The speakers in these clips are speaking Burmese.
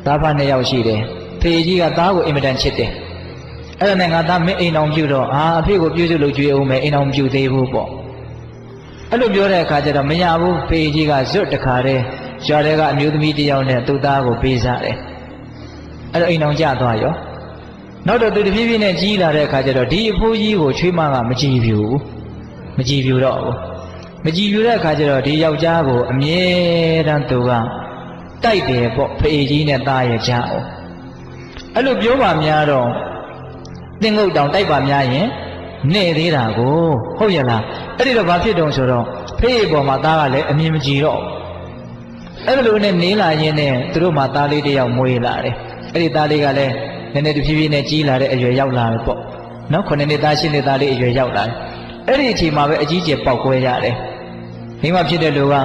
သားဖနဲ့ရောက်ရှိတယ်ဖေကြီးကသားကိုအင်မတန်ချစ်တယ်အဲ့ဒါနဲ့ငါသားမင်းအိမ်အောင်ပြုတော့အဖေကိုပြုစုလို့ကြွေးအောင်မယ်အိမ်အောင်ပြုသေးဘူးပေါ့အဲ့လိုပြောတဲ့အခါကျတော့မရဘူးဖေကြီးကဇွတ်တခါတည်းရွာထဲကအမျိုးသမီးတစ်ယောက်နဲ့သူ့သားကိုပေးစားတယ်အဲ့တော့အိမ်အောင်ကြသွားရောနောက်တော့သူတဖြည်းဖြည်းနဲ့ကြီးလာတဲ့အခါကျတော့ဒီအဖိုးကြီးကိုချွေးမကမကြည်ပြူမကြည်ပြူတော့ဘူးမကြည်ပြူတဲ့အခါကျတော့ဒီယောက်ျားကိုအမြဲတမ်းသူကတိုက်တယ်ပေါ့ဖေကြီးနဲ့သားရဲ့ကြားအောင်အဲ့လိုပြောပါများတော့တင်းငုတ်တောင်တိုက်ပါများရင်နေသေးတာကိုဟုတ်ရဲ့လားအဲ့ဒီတော့ဘာဖြစ်တုံးဆိုတော့ဖေးပေါ်မှာသားကလည်းအမြင်မကြည်တော့အဲ့လိုနဲ့နေလာရင်းနဲ့သူတို့မှသားလေးတစ်ယောက်မွေးလာတယ်အဲ့ဒီသားလေးကလည်းနည်းနည်းတဖြည်းဖြည်းနဲ့ကြီးလာတဲ့အရွယ်ရောက်လာတယ်ပေါ့နော်9နှစ်သား10နှစ်သားလေးအရွယ်ရောက်လာတယ်အဲ့ဒီအချိန်မှာပဲအကြီးကျယ်ပေါက်ကွဲရတယ်မိမဖြစ်တဲ့လူက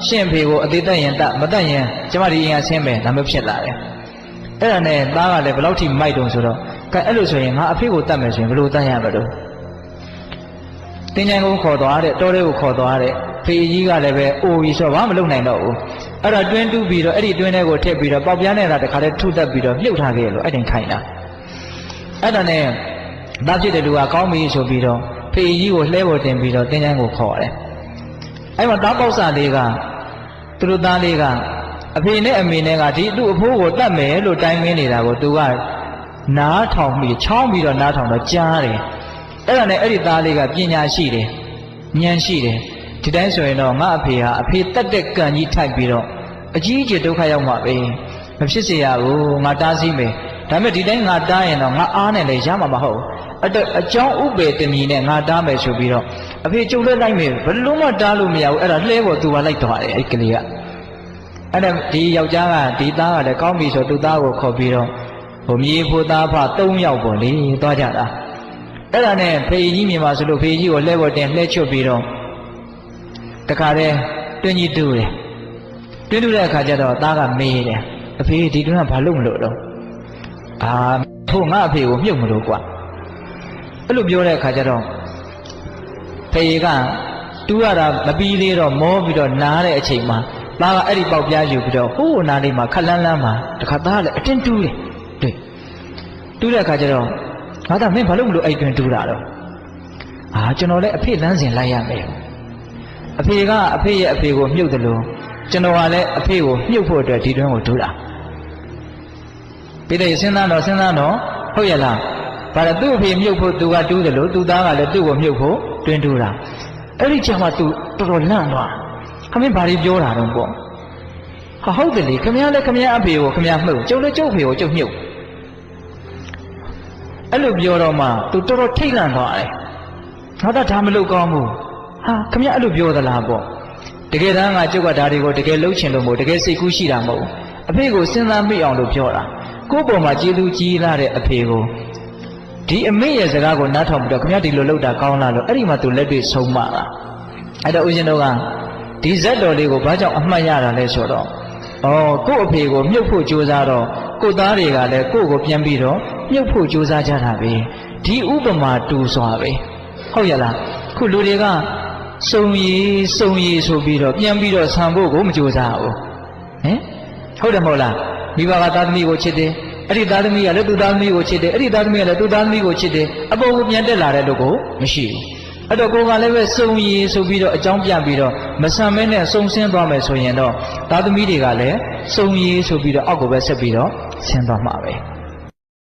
ရှင့်ဖေကိုအသေးသက်ရင်တမသက်ရင်ကျမဒီအိမ်ကဆင်းမယ်ဒါမျိုးဖြစ်လာတယ်အဲ့ဒါနဲ့သားကလည်းဘယ်လောက်ထိမိုက်တုံဆိုတော့ကဲအဲ့လိုဆိုရင်ငါအဖေကိုတတ်မယ်ဆိုရင်ဘယ်လိုတတ်ရမလို့တင်းချိုင်ကိုခေါ်သွားတဲ့တောထဲကိုခေါ်သွားတဲ့ဖေကြီးကလည်းပဲအိုပြီးဆိုဘာမှမလုပ်နိုင်တော့ဘူးအဲ့တော့တွင်းတူးပြီးတော့အဲ့ဒီတွင်းထဲကိုထည့်ပြီးတော့ပေါက်ပြားနေတာတခါတည်းထုတက်ပြီးတော့မြုပ်ထားခဲ့လို့အဲ့တိုင်ခိုင်းတာအဲ့ဒါနဲ့သားဖြစ်တဲ့လူကကောင်းပြီဆိုပြီးတော့ဖေကြီးကိုလှဲပေါ်တင်ပြီးတော့တင်းချိုင်ကိုခေါ်တယ်အဲ့မှာသားပေါက်စာလေးကသူတို့သားလေးကအဖေနဲ့အမေနဲ့ကဒီသူ့အဖိုးကိုတတ်မယ်လို့တိုင်းမင်းနေတာကိုသူကနားထောင်ပြီးချောင်းပြီးတော့နားထောင်တော့ကြားတယ်အဲ့ဒါနဲ့အဲ့ဒီသားလေးကပညာရှိတယ်ဉာဏ်ရှိတယ်ဒီတိုင်းဆိုရင်တော့ငါအဖေဟာအဖေတတ်တဲ့ကံကြီးထိုက်ပြီးတော့အကြီးအကျယ်ဒုက္ခရောက်မှာပဲမဖြစ်စေရဘူးငါတားဆီးမယ်ဒါပေမဲ့ဒီတိုင်းငါတားရင်တော့ငါအားနဲ့လည်းရမှာမဟုတ်အကြောင်းဥပေတမီနဲ့ငါတားမယ်ဆိုပြီးတော့အဖေကျုပ်လည်းလိုက်မယ်ဘယ်လုံးမှတားလို့မရဘူးအဲ့ဒါလှဲပေါ်သူကလိုက်သွားတယ်အဲ့ကလေးကအဲ့ဒါဒီယောက်ျားကဒီသားကလည်းကောင်းပြီဆိုသူ့သားကိုခေါ်ပြီးတော့မြေဖို့သားဖ3ယောက်ပေါ့လေသွားကြတာအဲ့ဒါနဲ့ဖေကြီးမြင်ပါဆိုလို့ဖေကြီးကိုလှဲပေါ်တင်လှဲချွတ်ပြီးတော့တခါတည်းတွင်းကြီးတူးတယ်တွင်းတူးတဲ့အခါကျတော့သားကမေးတယ်အဖေဒီတွင်းကဘာလို့မလို့တော့ဖို့ငါအဖေကိုမြုပ်မလို့ကွာအဲ့လိုပြောတဲ့အခါကျတော့ဖေကတူးရတာမပြီးသေးတော့မောပြီးတော့နားတဲ့အချိန်မှာသားကအဲ့ဒီပေါက်ပြားယူပြီးတော့ဟိုးနားလေးမှာခက်လန်းလန်းမှာတခါသားကလည်းအတင်းတူးတယ်တွေ့တူးတဲ့အခါကျတော့ငါသားမင်းဘာလို့မလို့အဲ့တွင်တူးတာတော့ကျွန်တော်လည်းအဖေလမ်းစဉ်လိုက်ရမယ်အဖေကအဖေရဲ့အဖေကိုမြုပ်တယ်လို့ကျွန်တော်ကလည်းအဖေကိုမြုပ်ဖို့အတွက်ဒီတွင်ကိုတူးတာပြီးတဲ့စဉ်းစားတော့ဟုတ်ရဲ့လားဘာလဲသူ့အဖေမြုပ်ဖို့သူကတူးတယ်လို့သူ့သားကလည်းသူ့ကိုမြုပ်ဖို့တွင်တူးတာအဲ့ဒီချိန်မှာသူတော်တော်လန့်သွားခမင်းဘာတွေပြောတာတော့ပေါ့ဟုတ်တယ်လေခမင်းလည်းခမင်းအဖေကိုခမင်းမှုတ်ကျုပ်လည်းကျုပ်ဖေကိုကျုပ်မြုပ်အဲ့လိုပြောတော့မှသူတော်တော်ထိတ်လန့်သွားတယ်ငါဒါမလုပ်ကောင်းဘူးခမင်းအဲ့လိုပြောသလားပေါ့တကယ်တမ်းကကျုပ်ကဒါတွေကိုတကယ်လုပ်ချင်လို့မဟုတ်တကယ်စိတ်ကူးရှိတာမဟုတ်အဖေကိုစဉ်းစားမိအောင်လို့ပြောတာကိုယ့်ပေါ်မှာကျေးဇူးကြီးလာတဲ့အဖေကိုဒီအမေရဲ့စကားကိုနားထောင်ပြီးတော့ခမင်းဒီလိုလုပ်တာကောင်းလားလို့အဲ့ဒီမှာသူလက်တွေ့ဆုံးမတာအဲ့တော့ဦးဇင်းတို့ကဒီဇက်တော်လေးကိုဘာကြောင့်အမှတ်ရတာလဲဆိုတော့ကို့အဖေကိုမြုပ်ဖို့ကြိုးစားတော့ကို့သားတွေကလည်းကို့ကိုပြန်ပြီးတော့မြုပ်ဖို့ကြိုးစားကြတာပဲဒီဥပမာတူစွာပဲဟုတ်ရဲ့လားခုလူတွေကစုံရည်ဆိုပြီးတော့ပြန်ပြီးတော့ဆံဖို့ကိုမကြိုးစားဘူးဟုတ်တယ်မဟုတ်လားမိဘကသားသမီးကိုချစ်တယ်အဲ့ဒီသားသမီးကလည်းသူ့သားသမီးကိုချစ်တယ်အဲ့ဒီသားသမီးကလည်းသူ့သားသမီးကိုချစ်တယ်အပေါ်ကိုပြန်တက်လာတဲ့လူကိုမရှိဘူးအဲ့တော့ကိုယ်ကလည်းပဲစုံရည်ဆိုပြီးတော့အကြောင်းပြပြီးတော့မဆံမဲနဲ့စုံဆင်းသွားမယ်ဆိုရင်တော့သားသမီးတွေကလည်းစုံရည်ဆိုပြီးတော့အောက်ကိုပဲဆက်ပြီးတော့ဆင်းသွားမှာပဲ